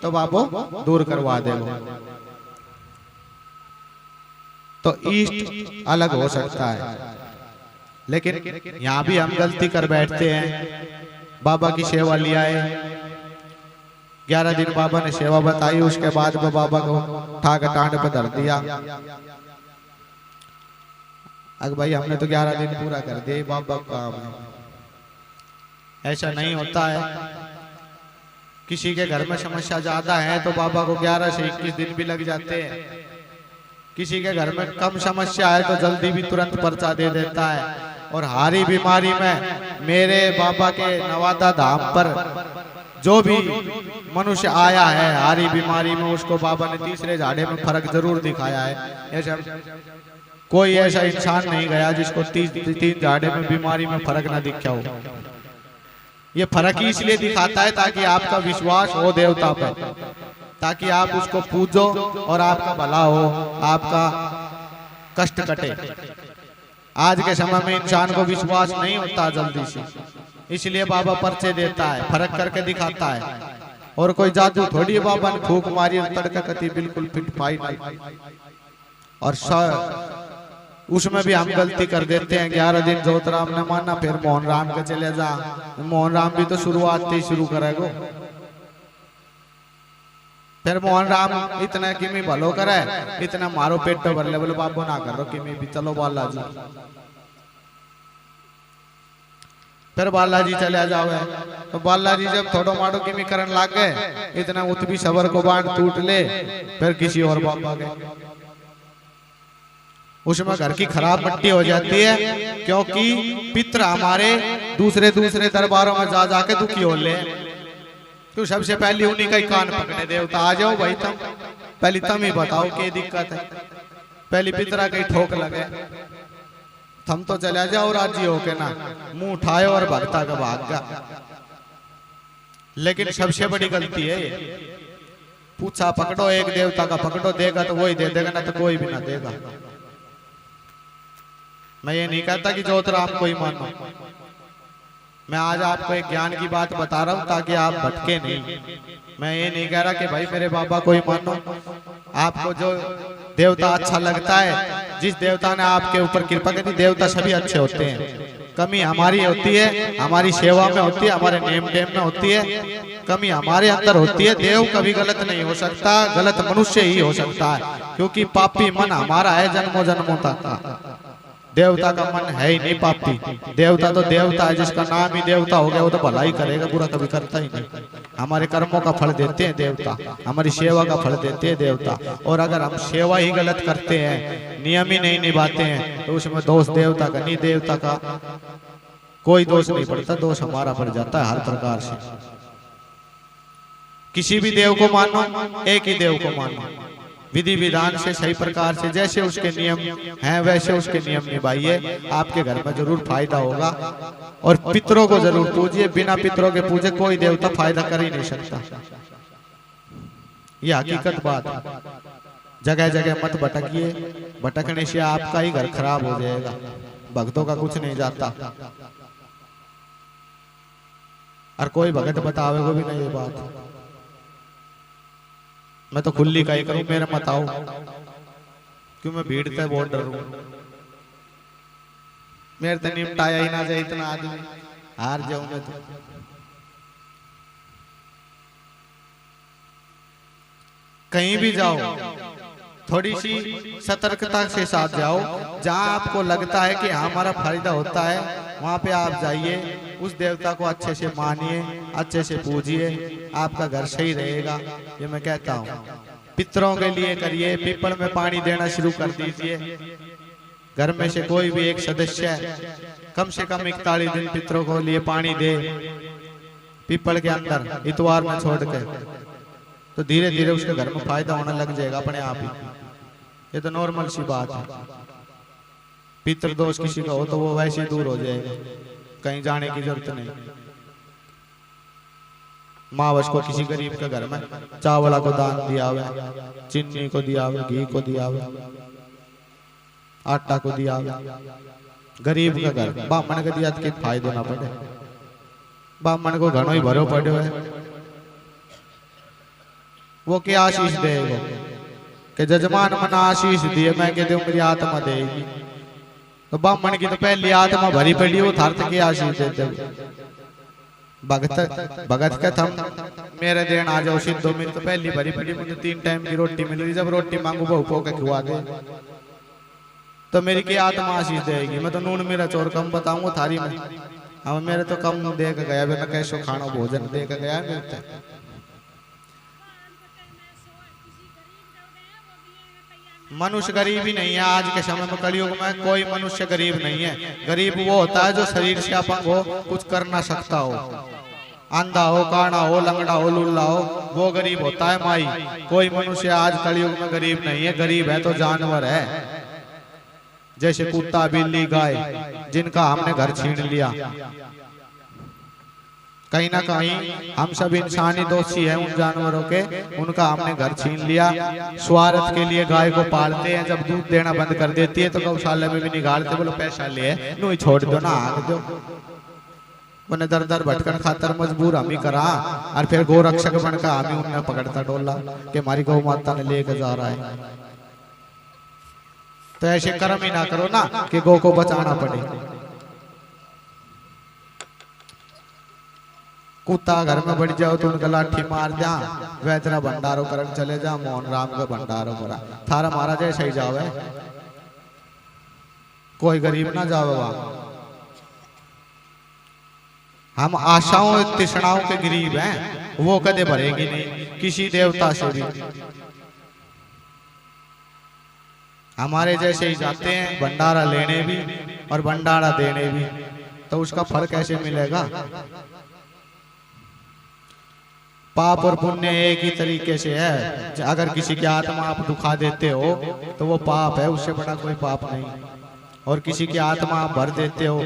तो बाबू दूर करवा देगा। तो इष्ट अलग हो सकता है, लेकिन यहाँ भी हम गलती कर बैठते हैं। बाबा की सेवा लिया है, 11 दिन बाबा ने सेवा बताई, उसके बाद वो बाबा को ठाक टांड पे धर दिया। अगर भाई हमने तो 11 दिन पूरा कर दिए, बाबा काम है, ऐसा नहीं होता है। किसी के घर में समस्या ज्यादा है तो बाबा को 11 से 21 दिन भी लग जाते हैं। किसी के घर में कम समस्या है तो जल्दी भी तुरंत पर्चा दे देता है। और हारी बीमारी में मेरे बाबा के नवादा धाम पर जो भी मनुष्य आया है हारी बीमारी में, उसको बाबा ने तीसरे झाड़े में फर्क जरूर दिखाया है। ऐसा कोई ऐसा इंसान नहीं गया जिसको 3 झाड़े में बीमारी में फर्क ना दिखा हो। ये फर्क ही इसलिए दिखाता है ताकि आपका विश्वास हो देवता पर, ताकि आप उसको पूजो और आपका भला हो, आपका कष्ट कटे। आज के समय में इंसान को विश्वास नहीं होता जल्दी से, इसलिए बाबा पर्चे देता है, फर्क करके दिखाता है। और कोई जादू थोड़ी है बाबा ने फूक मारी तड़का कती बिल्कुल फिट फाइनल। और उसमें भी हम गलती कर देते हैं। 11 दिन जोतराम ने माना, फिर मोहन राम के चले जा। मोहन राम भी तो शुरुआत ही शुरू करेगो। फिर मोहन राम इतना किमी भलो करे, इतना मारो पेट तो भर ले, बोले बाबू ना करो किमी भी, चलो बालाजी। फिर बालाजी चले जाओ। तो बालाजी जब थोड़ो मारो किमी करन लाग गए, इतना उतबी सबर को बांध टूट ले, फिर किसी और बाबा गए। उसमें घर की खराब मट्टी हो जाती है, क्योंकि पितर हमारे दूसरे दूसरे दरबारों में जा जाके दुखी हो ले। तो सबसे पहले उन्हीं का ही कान पकड़े, देवता आ जाओ भाई, तुम पहले तुम ही बताओ क्या दिक्कत है। पहले पितरा की ठोक लगे, थम तो चले जाओ राजी होके ना, मुंह उठाए और भक्ता का भाग गया। लेकिन सबसे बड़ी गलती है ये, पूछा पकड़ो, एक देवता का पकड़ो, देगा तो वही दे देगा, ना तो कोई भी ना देगा। मैं ये नहीं कहता कि जोतराम को ही मानो, मैं आज आपको एक ज्ञान की बात बता रहा हूं ताकि आप भटके नहीं। मैं ये नहीं कह रहा कि भाई मेरे बाबा को ही मानो। आपको जो देवता अच्छा लगता है, जिस देवता ने आपके ऊपर कृपा करी, देवता सभी अच्छे होते हैं। कमी हमारी होती है, हमारी सेवा में होती है, हमारे नेम टेम में होती है, कमी हमारे अंदर होती है। देव कभी गलत नहीं हो सकता, गलत मनुष्य ही हो सकता है, क्योंकि पापी मन हमारा है जन्मों जन्मों तक। देवता का मन है ही नहीं पापी। देवता तो देवता है, जिसका नाम ही देवता हो गया वो तो भला ही करेगा, बुरा कभी करता ही नहीं। हमारे कर्मों का फल देते हैं देवता, हमारी सेवा का फल देते हैं देवता। और अगर हम सेवा ही गलत करते हैं, नियम ही नहीं निभाते हैं, तो उसमें दोष देवता का नहीं, देवता का कोई दोष नहीं पड़ता, दोष हमारा पड़ जाता है हर प्रकार से। किसी भी देव को मानो, एक ही देव को मानो, विधि विधान से सही प्रकार से, जैसे उसके नियम हैं वैसे उसके नियम निभाइए, आपके घर में जरूर फायदा होगा। और पितरों को जरूर पूजिए, बिना पितरों के पूजे कोई देवता फायदा कर ही नहीं सकता। यह हकीकत बात है। जगह जगह मत भटकिए, भटकने से आपका ही घर खराब हो जाएगा, भक्तों का कुछ नहीं जाता। और कोई भगत बतावे को भी नहीं ये बात, मैं तो खुली का ही करूं, मेरा मत आओ, क्यों मैं भीड़ से बहुत डर हूं। मेरे तो निपटाया ही ना जाए, इतना आदमी हार जाऊं मैं तो। कहीं भी जाओ थोड़ी सी सतर्कता के साथ जाओ। जहां आपको लगता है कि हमारा फायदा होता है, वहां पे आप जाइए, उस देवता को अच्छे से मानिए, अच्छे से पूजिए, आपका घर सही रहेगा। ये मैं कहता हूँ। पितरों के लिए करिए, पीपल में पानी देना शुरू कर दीजिए। घर में से कोई भी एक सदस्य कम से कम 41 दिन पितरों को लिए पानी दे, पीपल के अंदर इतवार में छोड़ के, तो धीरे धीरे उसके घर में फायदा होने लग जाएगा अपने आप ही। ये तो नॉर्मल सी बात है। पितृ दोष किसी का हो तो वो वैसे दूर हो जाएगा, कहीं जाने की जरूरत नहीं। मावस को किसी गरीब के घर में चावला को दान दिया हुआ, चीनी को दिया हुआ, घी को दिया हुआ, आटा को दिया हुआ। गरीब का घर ब्राह्मण के दिया तो फायदो ना पड़े, ब्राह्मण को घणो ही भरो पड़ो है। वो क्या आशीष देगा कि जजमान मन आशीष दिए, मैं कहते हूँ मेरी आत्मा देगी। तो ब्राह्मण की तो पहली आत्मा भरी पड़ी, वो थार्थ की आशीष देते। भगत का थम मेरे देन आ जाओ सिद्धो, मेरी तो पहली भरी पड़ी, मुझे 3 टाइम की रोटी मिल रही, जब रोटी मांगू बहु पो के खुआ दे, तो मेरी की आत्मा आशीष देगी। मैं तो नून मेरा चोर कम बताऊंगा थारी में, अब मेरे तो कम दे के गया, मैं कैसो खाना भोजन दे के गया मिलता। मनुष्य गरीब ही नहीं है आज के समय में, कलयुग में कोई मनुष्य गरीब नहीं है। गरीब वो होता है जो शरीर से अपंग हो, कुछ कर ना सकता हो, अंधा हो, काना हो, लंगड़ा हो, लुल्ला हो, वो गरीब होता है माई। कोई मनुष्य आज कलयुग में गरीब नहीं है। गरीब है तो जानवर है, जैसे कुत्ता, बिल्ली, गाय, जिनका हमने घर छीन लिया। कहीं ना कहीं हम सब इंसानी दोषी हैं उन जानवरों के, उनका हमने घर छीन लिया। स्वार्थ के लिए गाय को पालते हैं, जब दूध देना बंद कर देती है तो गौशाला में भी निकालते, बोलो पैसा लिए नू ही छोड़ दो ना, आग दो। उन्हें दर दर भटकन खातर मजबूर हम ही करा, और फिर गोरक्षक बनकर हम ही उन्हें पकड़ता डोला कि हमारी गौ माता ने लेकर जा रहा है। तो ऐसे कर्म ही ना करो ना कि गौ को बचाना पड़े। कुत्ता घर में बढ़ जाओ तो उनका लाठी मार जा, वह तेरा भंडारो करन चले जा, मोहन राम का भंडारो करा, थारा महाराज ऐसा ही जावे, कोई गरीब ना जावे वहां। हम आशाओं तृष्णाओं के गरीब हैं, वो कदे भरेगी नहीं किसी देवता से भी। हमारे जैसे ही जाते हैं भंडारा लेने भी और भंडारा देने भी, तो उसका फल कैसे मिलेगा? पाप और पुण्य एक ही तरीके से है। अगर किसी की आत्मा आप दुखा देते हो तो वो पाप है, उससे बड़ा कोई पाप नहीं। और किसी की आत्मा आप भर देते हो,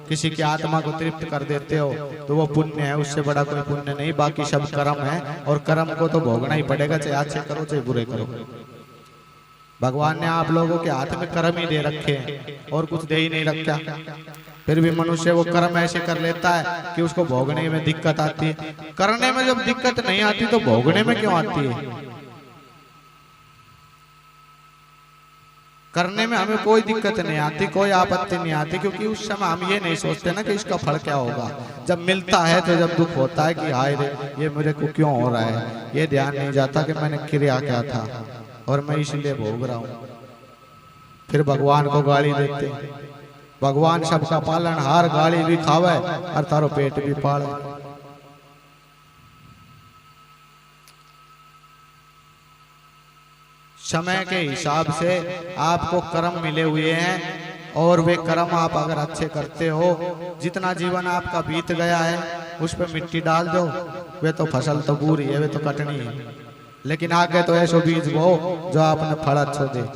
किसी की आत्मा को तृप्त कर देते हो तो वो पुण्य है, उससे बड़ा कोई पुण्य नहीं। बाकी सब कर्म है, और कर्म को तो भोगना ही पड़ेगा, चाहे अच्छे करो चाहे बुरे करो। भगवान ने आप लोगों के हाथ में कर्म ही दे रखे हैं और कुछ दे ही नहीं रखा, फिर भी मनुष्य वो कर्म ऐसे कर लेता है कि उसको भोगने में दिक्कत आती है। करने में जब दिक्कत नहीं आती तो भोगने में क्यों आती है? करने में हमें कोई दिक्कत नहीं आती, कोई आपत्ति नहीं आती, क्योंकि उस समय हम ये नहीं सोचते ना कि इसका फल क्या होगा। जब मिलता है तो जब दुख होता है कि हाय रे ये मेरे को क्यों हो रहा है, ये ध्यान नहीं जाता कि मैंने क्रिया क्या था और मैं इसलिए भोग रहा हूं। फिर भगवान को गाली देते, भगवान सबका पालन हार, गाली भी खावे और तारो पेट भी पाले। समय के हिसाब से आपको कर्म मिले हुए हैं, और वे कर्म आप अगर अच्छे करते हो, जितना जीवन आपका बीत गया है उस पर मिट्टी डाल दो, वे तो फसल तो बुरी है, वे तो कटनी है, लेकिन आगे तो ऐसो बीज बो जो आपने फल अच्छो दे।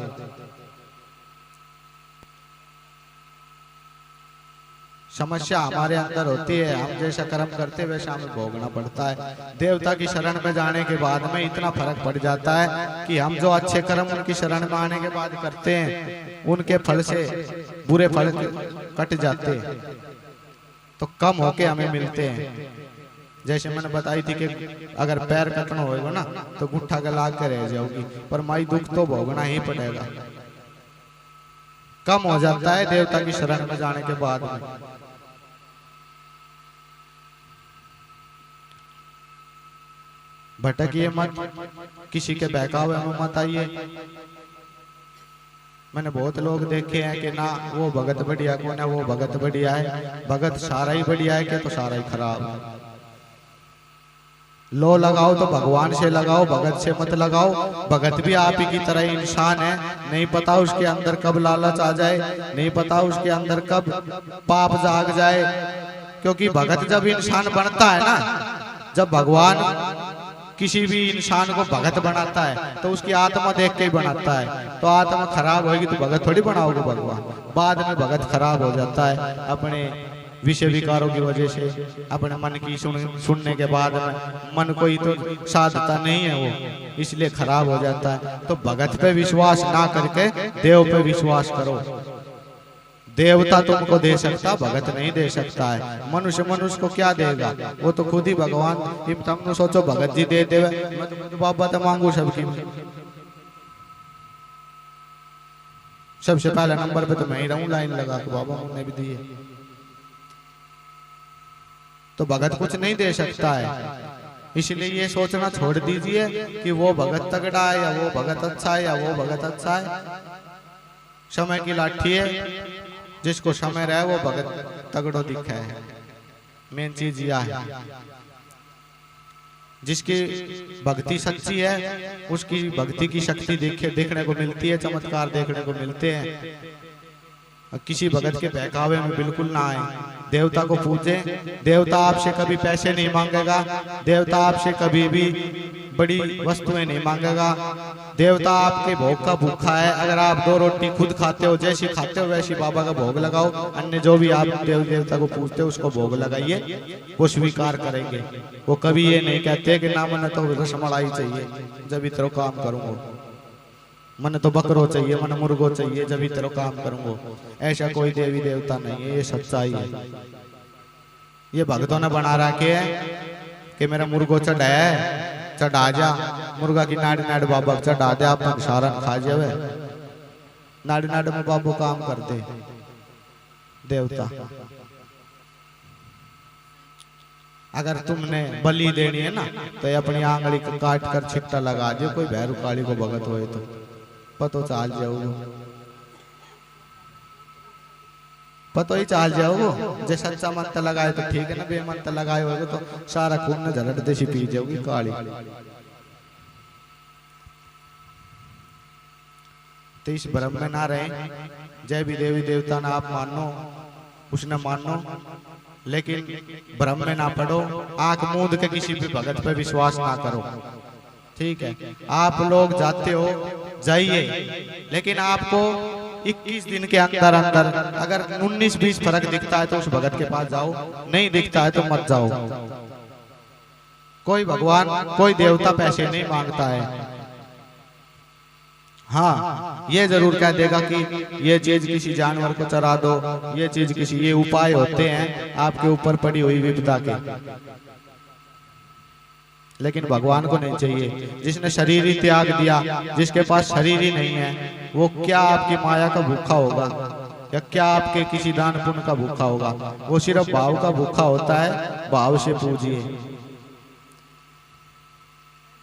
समस्या हमारे अंदर होती है, हम जैसा कर्म करते वैसा हमें भोगना पड़ता है। देवता की शरण में जाने के बाद में इतना फर्क पड़ जाता है कि हम जो अच्छे कर्म उनकी शरण में आने के बाद करते हैं, उनके फल से बुरे फल कट जाते हैं, तो कम होके हमें मिलते हैं। जैसे मैंने बताई थी कि अगर पैर कटना होगा ना तो गुट्ठा के लाग के रह जाओगी, पर माई दुख तो भोगना ही पड़ेगा। कम हो जाता है देवता की शरण में जाने के बाद में। भटकिए मत, किसी के बहकावे में मत आइए। मैंने बहुत लोग देखे हैं कि ना वो भगत बढ़िया को, ना वो भगत बढ़िया है, भगत सारा ही बढ़िया है कि तो सारा ही खराब है। लो लगाओ तो भगवान से लगाओ, भगत से मत लगाओ। भगत भी आप ही की तरह इंसान है, नहीं पता उसके अंदर कब लालच आ जाए, नहीं पता उसके अंदर कब पाप जाग जाए। क्योंकि भगत जब इंसान बनता है ना, जब भगवान किसी भी इंसान को भगत बनाता है तो उसकी आत्मा देख के ही बनाता है। तो आत्मा खराब होगी तो भगत थोड़ी बनाओगे भगवान। बाद में भगत खराब हो जाता है अपने विषय विकारों की वजह से, अपने मन की सुनने के बाद में मन कोई तो साधता नहीं है वो, इसलिए खराब हो जाता है। तो भगत पे विश्वास ना करके देव पे विश्वास करो। देवता तुमको दे सकता, भगत नहीं दे सकता है। मनुष्य मनुष्य को क्या देगा, वो तो खुद ही भगवान। तुम सोचो भगत जी दे देवे, मैं तो बाबा तो मांगू सबकी। सबसे पहले नंबर पे तो मैं ही रहूं लाइन लगा के, बाबा उन्हें भी दिए। तो भगत कुछ नहीं दे सकता है। इसलिए ये सोचना छोड़ दीजिए कि वो भगत तगड़ा है या वो भगत अच्छा है या वो भगत अच्छा है। समय की लाठी है, जिसको समय रहे वो भगत तगड़ो दिखे है। मेन चीज यह है, जिसकी भक्ति सच्ची है उसकी भक्ति की शक्ति देखने को मिलती है, चमत्कार देखने को मिलते हैं। किसी भगत के बहकावे में बिल्कुल ना आए। देवता को पूजे, देवता आपसे कभी पैसे नहीं मांगेगा, देवता आपसे कभी भी बड़ी वस्तुएं नहीं मांगेगा। देवता आपके भोग का भूखा है। अगर आप 2 रोटी खुद खाते हो, जैसी खाते हो वैसी बाबा का भोग लगाओ। अन्य जो भी आप देव देवता को पूछते हो उसको भोग लगाइए, वो स्वीकार करेंगे। वो कभी ये नहीं कहते कि ना मन तो रसमलाई चाहिए जब भी तेरे काम करूंगा, मन तो बकरो चाहिए, मन मुर्गो चाहिए जब भी तेरे काम करूंगा। ऐसा कोई देवी देवता नहीं है, ये सच्चाई है। ये भक्तों ने बना रखे है कि मेरा मुर्गो चढ़ा जा, मुर्गा की नाड़ी नाड़ बाबा चढ़ा दे, आप सारन खा जावे। नाड़ी नाड़ में बाबू काम करते देवता। अगर तुमने बलि देनी है ना तो अपनी आंगली को काट कर छिट्टा लगा दो, कोई भैरू काली को भगत होए तो पतो चाल जाओगे, पतो ही चाल जाओगे। जे सच्चा मंत्र लगाए तो ठीक है ना, बेमंत्र लगाए होगे तो सारा खून न झलट देसी पी जाओगी काली। तो इस भ्रम में ना रहे। जय भी देवी देवता ना आप मानो, उसने मानो, लेकिन भ्रम में ना पड़ो। आंख मूंद के किसी भी भगत पे विश्वास ना करो, ठीक है। आप लोग जाते हो जाइए, लेकिन आपको 21 दिन के अंदर अंदर अगर 19-20 फर्क दिखता है तो उस भगत के पास जाओ, नहीं दिखता है तो मत जाओ। कोई भगवान कोई देवता पैसे नहीं मांगता है। हाँ, ये जरूर कह देगा कि ये चीज किसी जानवर को चरा दो, ये चीज किसी, ये उपाय होते हैं आपके ऊपर पड़ी हुई विपदा के, लेकिन भगवान को नहीं चाहिए। जिसने शरीर ही त्याग दिया, जिसके पास शरीर ही नहीं है, वो क्या आपकी माया का भूखा होगा या क्या आपके किसी दान पुण्य का भूखा होगा? वो सिर्फ भाव का भूखा होता है। भाव से पूजिए,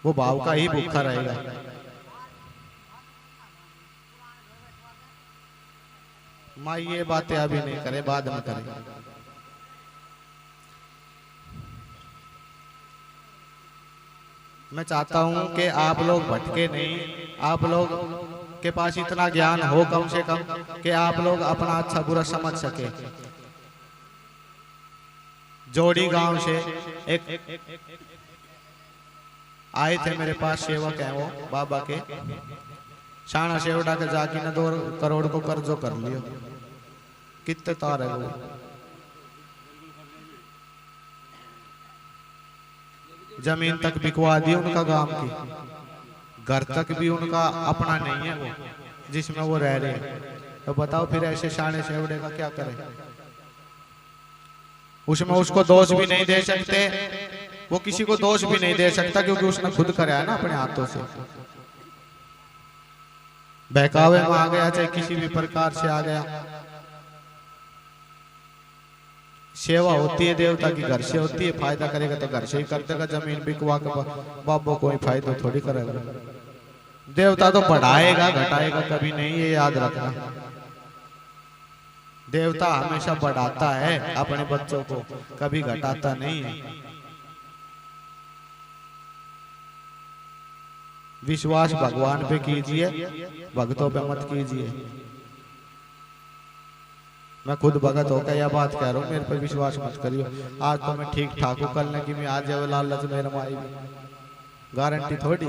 वो भाव का ही भूखा रहेगा। माँ ये बातें अभी नहीं करे, बाद में करें। मैं चाहता हूं कि आप लोग भटके नहीं, आप लोग के पास इतना ज्ञान हो कम से कम कि आप लोग अपना अच्छा बुरा समझ सके। जोड़ी गांव से एक आए थे मेरे पास, सेवक हैं वो बाबा के। शाना सेवड़ा के जाके न 2 करोड़ को कर्जो कर लियो। कितने तार है वो? जमीन तक बिकवा दी उनका गांव की, घर तक भी उनका अपना नहीं है वो जिसमें वो रह रहे हैं। तो बताओ फिर ऐसे शाने सेवड़े का क्या करें? उसमें उसको दोष भी नहीं दे सकते, वो किसी को दोष भी नहीं दे सकता क्योंकि उसने खुद कराया ना अपने हाथों से। बहकावे में आ गया, चाहे किसी भी प्रकार से आ गया। सेवा होती है देवता की, घर से होती है। फायदा करेगा तो घर से ही कर देगा, जमीन बिकवा के बाबो कोई फायदा थोड़ी करेगा। देवता तो बढ़ाएगा घटाएगा कभी नहीं, ये याद रखना। देवता हमेशा बढ़ाता है अपने बच्चों को, कभी घटाता नहीं है। विश्वास भगवान पे कीजिए, भक्तों पे मत कीजिए। मैं खुद भगत होकर यह बात कह रहा हूँ, मेरे पर विश्वास मत करियो। आज तो मैं ठीक ठाक हूँ, कल न कि मैं आज जावे लालच मेरे माई गारंटी थोड़ी,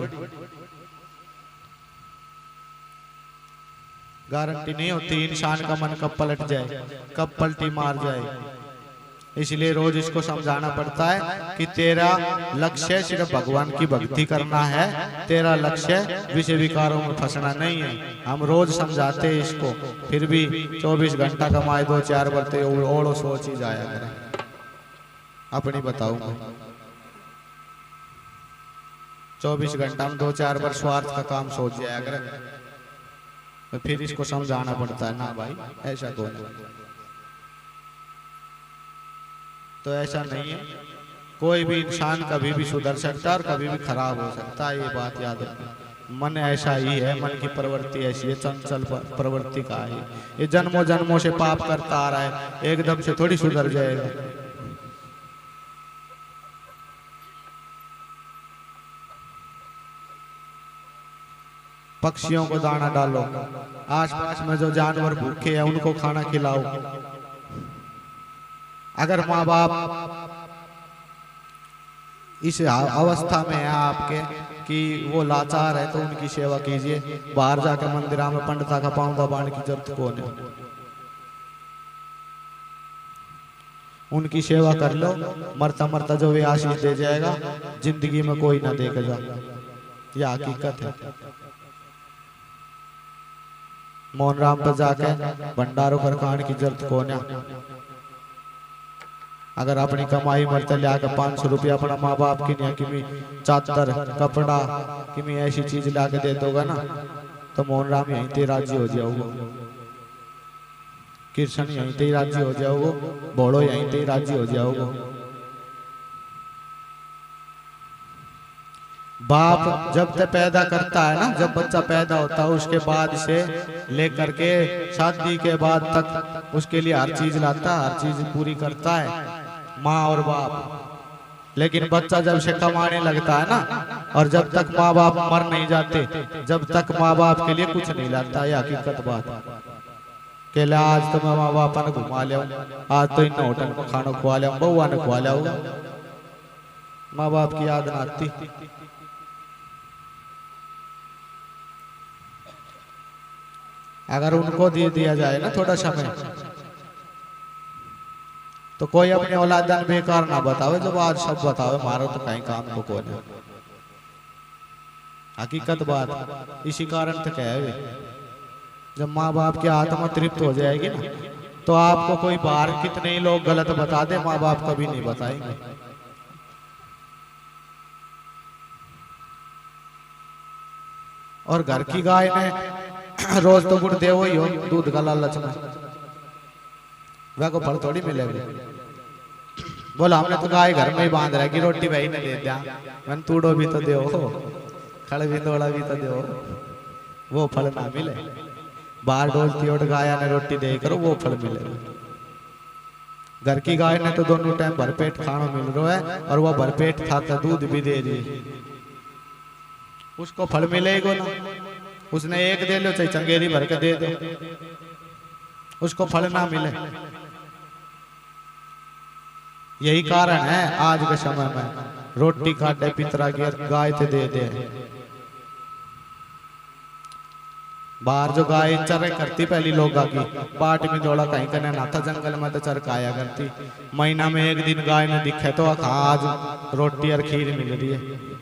गारंटी नहीं होती। इंसान का मन कब पलट जाए, कब पलटी मार जाए। इसलिए रोज इसको समझाना पड़ता है कि तेरा लक्ष्य सिर्फ भगवान की भक्ति करना है, तेरा लक्ष्य विषय विकारों में फंसना नहीं है। हम रोज समझाते हैं इसको, फिर भी 24 घंटा कमाए 2-4 बरते ओढ़ो सोच ही जाया करें। अपनी बताऊंगा 24 घंटा में 2-4 बार स्वार्थ का काम सोच जाया करें, तो फिर इसको समझाना पड़ता है ना भाई ऐसा कौन। तो ऐसा नहीं है, कोई भी इंसान कभी भी सुधर सकता है और कभी भी खराब हो सकता है, ये बात याद रखना। मन ऐसा ही है, मन की प्रवृत्ति ऐसी है, चंचल प्रवृत्ति का है। ये जन्मों जन्मों से पाप करता आ रहा है, एकदम से थोड़ी सुधर जाएगा। पक्षियों को दाना डालो, आसपास में जो जानवर भूखे हैं उनको खाना खिलाओ। अगर माँ बाप इस अवस्था में है आपके कि वो लाचार है तो उनकी सेवा कीजिए। बाहर जाके मंदिर में पंडिता का पांव दबाने की जरूरत कौन है? उनकी सेवा कर लो, मरता मरता जो वे आशीष दे जाएगा जिंदगी में कोई ना देखेगा। यह हकीकत है। मोहन राम पर जाके भंडारों कर खाने की जरूरत कौन है? अगर अपनी कमाई मरते लिया के 500 रुपया अपना माँ बाप की नहीं कि चादर कपड़ा कि ऐसी चीज ला के दे दोगा ना तो मोहन राम यहीं ते राजी हो जाओगे, कृष्ण यहीं ते राजी हो जाओगे, भोड़ो यहीं ते राजी हो जाओगे। बाप जब तक पैदा करता है ना, जब बच्चा पैदा होता है उसके बाद से लेकर के शादी के बाद तक उसके लिए हर चीज लाता है, हर चीज पूरी करता है माँ और बाप। लेकिन बच्चा जब से कमाने लगता है ना, और जब तक माँ बाप मर नहीं जाते जब तक माँ बाप के लिए कुछ नहीं लाता। यह हकीकत बात के लिए आज तो मैं माँ बापा ने घुमा लिया, आज तो इन होटल में खाना खुआ लिया, बउआ ने खुआ लिया, माँ बाप की याद ना आती। अगर उनको दे दिया जाए ना थोड़ा समय तो कोई अपने औलादन बेकार ना बतावे, जब आज सब बतावे मारो तो कहीं काम को कौन है। हकीकत बात इसी कारण तो कह वे जब माँ बाप की आत्मा तृप्त हो जाएगी ना तो आपको कोई बाहर कितने ही लोग गलत बता दे, माँ बाप कभी नहीं बताएंगे। और घर की गाय ने रोज तो गुड़ दे ही हो, दूध का लालच में वह को फल थोड़ी मिलेगा। बोला हमने तो गाय घर में ही बांध रहा कि रोटी भाई ने दे दिया, मैंने तूड़ो भी तो दो, खड़ भी तोड़ा भी तो दो, वो फल ना मिले। बाहर डोलती और गाया ने रोटी दे करो वो फल मिलेगा। घर की गाय ने तो दोनों टाइम भरपेट खाना मिल रहा है और वह भरपेट खाता दूध भी दे रही, उसको फल मिलेगा ना। उसने एक दे लो चाहे चंगेरी भर के दे दो, उसको फल ना मिले। यही कारण है आज के समय में रोटी काटे पितरा की गाय थे दे दे। बाहर जो गाय चरे करती पहली लोग की बाट में दौड़ा कहीं करने ना था, जंगल में तो चरकाया करती। महीना में एक दिन गाय ने दिखे तो आज रोटी और खीर मिल रही है।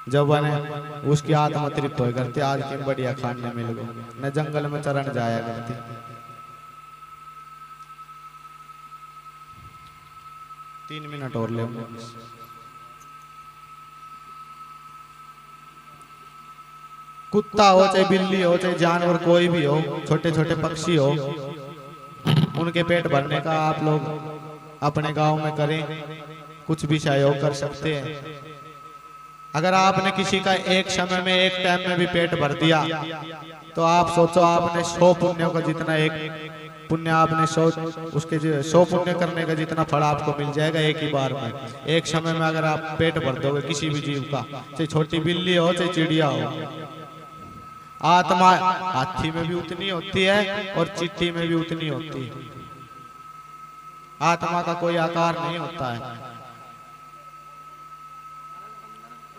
जब वह उसकी आत्मा तृप्त हो करती, आज की बढ़िया खाने मिल गई, न जंगल में चरण जाया करती। तीन मिनट और ले। कुत्ता हो चाहे बिल्ली हो चाहे जानवर कोई भी हो, छोटे छोटे पक्षी हो, उनके पेट भरने का आप लोग अपने गांव में करें, कुछ भी सहयोग कर सकते हैं। अगर आपने किसी का एक समय में एक टाइम में भी पेट भर दिया तो आप सोचो आपने 100 पुण्यों का जितना एक पुण्य आपने 100 पुण्य करने का जितना फल आपको मिल जाएगा एक ही बार में। एक समय में अगर आप पेट भर दोगे किसी भी जीव का, चाहे छोटी बिल्ली हो चाहे चिड़िया हो। आत्मा हाथी में भी उतनी होती है और चींटी में भी उतनी होती है। आत्मा का कोई आकार नहीं होता है।